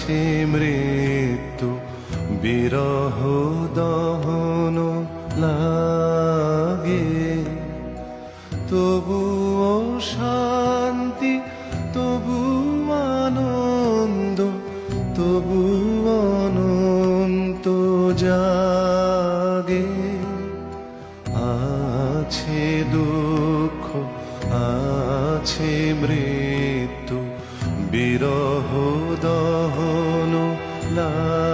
আছে মৃত্যু বিরহ দহন লাগে, তবুও শান্তি, তবু আনন্দ, তবু অনন্ত জাগে। আছে দুঃখ, আছে মৃত্যু বিরহ দহন লাগে।